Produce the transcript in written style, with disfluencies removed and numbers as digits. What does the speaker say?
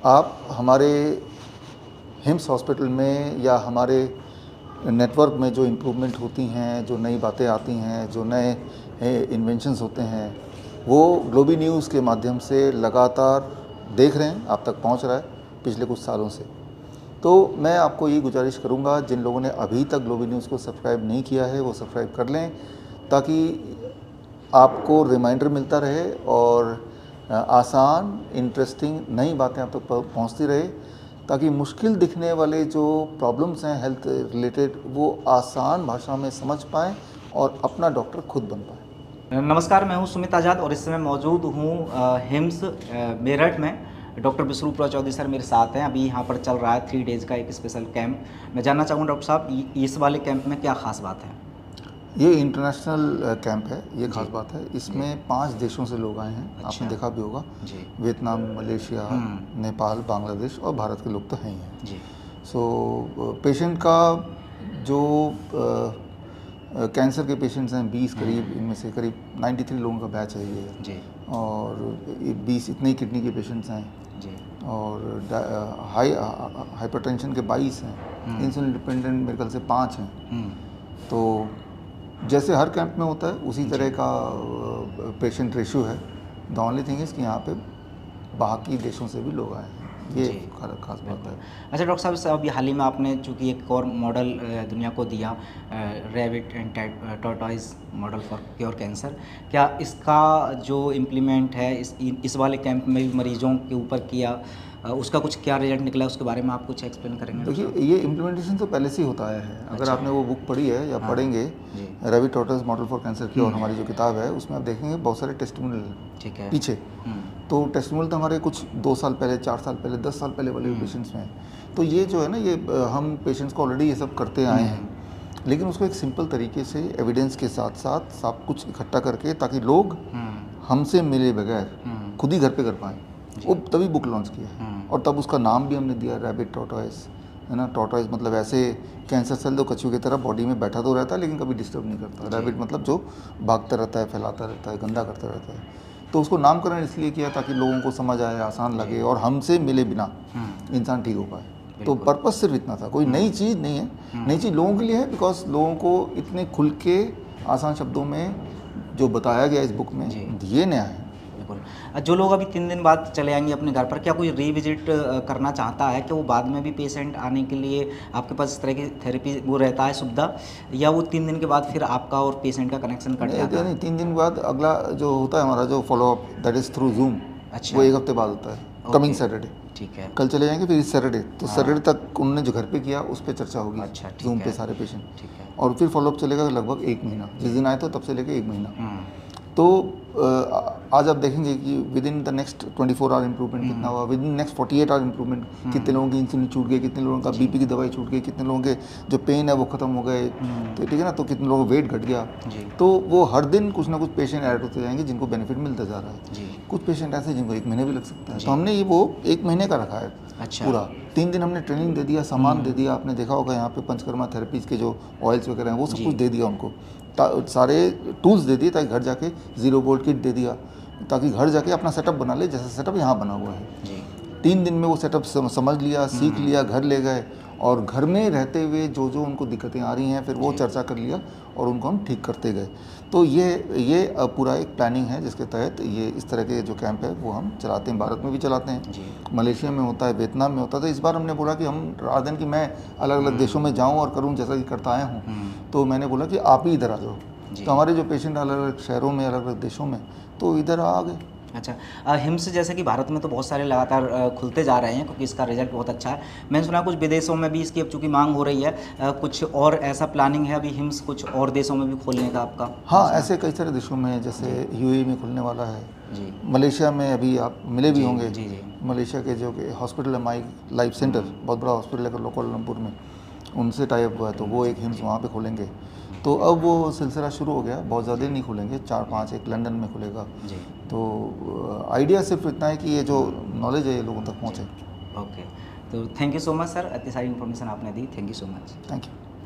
आप हमारे hymns hospital में या हमारे नेटवर्क में जो इम्प्रूवमेंट होती हैं, जो नई बातें आती हैं, जो नए इन्वेंशंस होते हैं, वो ग्लोबी न्यूज़ के माध्यम से लगातार देख रहे हैं, आप तक पहुंच रहा है पिछले कुछ सालों से। तो मैं आपको ये गुजारिश करूंगा, जिन लोगों ने अभी तक ग्लोबी न्यूज़ को सब्सक्राइब नहीं किया है वो सब्सक्राइब कर लें, ताकि आपको रिमाइंडर मिलता रहे और आसान, इंटरेस्टिंग नई बातें आप तक पहुंचती रहे, ताकि मुश्किल दिखने वाले जो प्रॉब्लम्स हैं हेल्थ रिलेटेड वो आसान भाषा में समझ पाएँ और अपना डॉक्टर खुद बन पाएँ। नमस्कार, मैं हूं सुमित आज़ाद और इस समय मौजूद हूं हिम्स मेरठ में। डॉक्टर विश्वरूप चौधरी सर मेरे साथ हैं। अभी यहाँ पर चल रहा है 3 डेज़ का एक स्पेशल कैंप। मैं जानना चाहूँगा डॉक्टर साहब, इस वाले कैंप में क्या ख़ास बात है? ये इंटरनेशनल कैंप है, ये खास बात है। इसमें 5 देशों से लोग आए हैं। अच्छा। आपने देखा भी होगा, जी। वियतनाम, मलेशिया, नेपाल, बांग्लादेश और भारत के लोग तो हैं ही हैं। जी। सो पेशेंट का जो कैंसर के पेशेंट्स हैं 20 करीब, इनमें से करीब 93 लोगों का बैच है ये। जी। और 20 इतने ही किडनी के पेशेंट्स हैं। जी। और हाइपरटेंशन के 22 हैं। इंसुलिन डिपेंडेंट मेरे ख्याल से 5 हैं। तो जैसे हर कैंप में होता है उसी तरह का पेशेंट रेशियो है। द ओनली थिंग इज़ कि यहाँ पे बाकी देशों से भी लोग आए हैं, ये खास बात है। अच्छा डॉक्टर साहब, अभी हाल ही में आपने चूँकि एक और मॉडल दुनिया को दिया, rabbit and tortoise model for cure cancer, क्या इसका जो इम्प्लीमेंट है इस वाले कैंप में भी मरीजों के ऊपर किया, उसका कुछ क्या रिजल्ट निकला, उसके बारे में आप कुछ एक्सप्लेन करेंगे? देखिए, ये इम्प्लीमेंटेशन तो पहले से ही होता आया है। अगर आपने वो बुक पढ़ी है या पढ़ेंगे, rabbit tortoise model for cancer cure, हमारी जो किताब है, उसमें आप देखेंगे बहुत सारे टेस्टिमोनियल ठीक है पीछे। तो टेस्टिमोनियल तो हमारे कुछ 2 साल पहले, 4 साल पहले, 10 साल पहले वाले पेशेंट्स में है। तो ये जो है ना, ये हम पेशेंट्स को ऑलरेडी ये सब करते आए हैं, लेकिन उसको एक सिंपल तरीके से एविडेंस के साथ साथ सब कुछ इकट्ठा करके, ताकि लोग हमसे मिले बगैर खुद ही घर पे कर पाएँ, वो तभी बुक लॉन्च किया है। और तब उसका नाम भी हमने दिया रैबिट टॉर्टॉइज, है ना। टॉर्टॉइज मतलब ऐसे कैंसर सेल जो कछुए की तरह बॉडी में बैठा तो रहता है लेकिन कभी डिस्टर्ब नहीं करता। रैबिट मतलब जो भागता रहता है, फैलाता रहता है, गंदा करता रहता है। तो उसको नामकरण इसलिए किया ताकि लोगों को समझ आए, आसान लगे और हमसे मिले बिना इंसान ठीक हो पाए। तो पर्पस सिर्फ इतना था, कोई नई चीज़ नहीं है। नई चीज़ लोगों के लिए है, बिकॉज लोगों को इतने खुल के आसान शब्दों में जो बताया गया इस बुक में, ये नया है। बिल्कुल। जो लोग अभी 3 दिन बाद चले आएंगे अपने घर पर, क्या कोई रीविजिट करना चाहता है कि वो बाद में भी पेशेंट आने के लिए आपके पास इस तरह की थेरेपी वो रहता है सुविधा, या वो 3 दिन के बाद फिर आपका और पेशेंट का कनेक्शन कट जाता है? नहीं, 3 दिन बाद अगला जो होता है हमारा जो follow up, that is through zoom. अच्छा। वो 1 हफ्ते बाद होता है, कमिंग सैटरडे। ठीक है। कल चले जाएंगे, फिर इस सैटरडे, तो सैटरडे तक उन्होंने जो घर पे किया उस पर चर्चा होगी। अच्छा, जूम पे सारे पेशेंट। ठीक है। और फिर फॉलोअप चलेगा लगभग 1 महीना, जिस दिन आए थे तब से लेके 1 महीना। तो आज आप देखेंगे कि within the next 24 hour improvement कितना हुआ, within next 48 hour improvement कितने लोगों की इंसुलिन छूट गई, कितने लोगों का बीपी की दवाई छूट गई, कितने लोगों के जो पेन है वो ख़त्म हो गए, तो ठीक है ना। तो कितने लोगों का वेट घट गया। तो वो हर दिन कुछ ना कुछ पेशेंट ऐड होते जाएंगे जिनको बेनिफिट मिलता जा रहा है। कुछ पेशेंट ऐसे जिनको 1 महीने भी लग सकता है। तो हमने ये वो 1 महीने का रखा है। अच्छा। पूरा 3 दिन हमने ट्रेनिंग दे दिया, सामान दे दिया। आपने देखा होगा यहाँ पे पंचकर्मा थेरेपीज़ के जो ऑयल्स वगैरह हैं वो सब कुछ दे दिया उनको, सारे टूल्स दे दिए, ताकि घर जाके 0 वोल्ट किट दे दिया, ताकि घर जाके अपना सेटअप बना ले, जैसा सेटअप यहाँ बना हुआ है। 3 दिन में वो सेटअप समझ लिया, सीख लिया, घर ले गए और घर में रहते हुए जो जो उनको दिक्कतें आ रही हैं फिर वो चर्चा कर लिया और उनको हम ठीक करते गए। तो ये पूरा एक प्लानिंग है जिसके तहत ये इस तरह के जो कैंप है वो हम चलाते हैं। भारत में भी चलाते हैं, मलेशिया में होता है, वियतनाम में होता है। तो इस बार हमने बोला कि हम रात दिन कि मैं अलग अलग देशों में जाऊँ और करूँ जैसा कि करता आया हूँ, तो मैंने बोला कि आप ही इधर आ जाओ। तो हमारे जो पेशेंट अलग अलग शहरों में, अलग अलग देशों में, तो इधर आ गए। अच्छा, हिम्स जैसे कि भारत में तो बहुत सारे लगातार खुलते जा रहे हैं क्योंकि इसका रिजल्ट बहुत अच्छा है। मैंने सुना कुछ विदेशों में भी इसकी अब चूँकि मांग हो रही है, कुछ और ऐसा प्लानिंग है अभी हिम्स कुछ और देशों में भी खोलने का आपका? हाँ, ऐसे कई सारे देशों में, जैसे यूएई में खुलने वाला है, मलेशिया में अभी आप मिले भी होंगे। मलेशिया के जो हॉस्पिटल है माई लाइफ सेंटर, बहुत बड़ा हॉस्पिटल है कोलालमपुर में, उनसे टाई अप हुआ है, तो वो एक हिम्स वहाँ पे खोलेंगे। तो अब वो सिलसिला शुरू हो गया, बहुत ज़्यादा नहीं खुलेंगे, 4-5, एक लंदन में खुलेगा। तो आइडिया सिर्फ इतना है कि ये जो नॉलेज है ये लोगों तक पहुँचे। ओके, तो thank you so much sir, इतनी सारी इन्फॉर्मेशन आपने दी। Thank you so much. Thank you.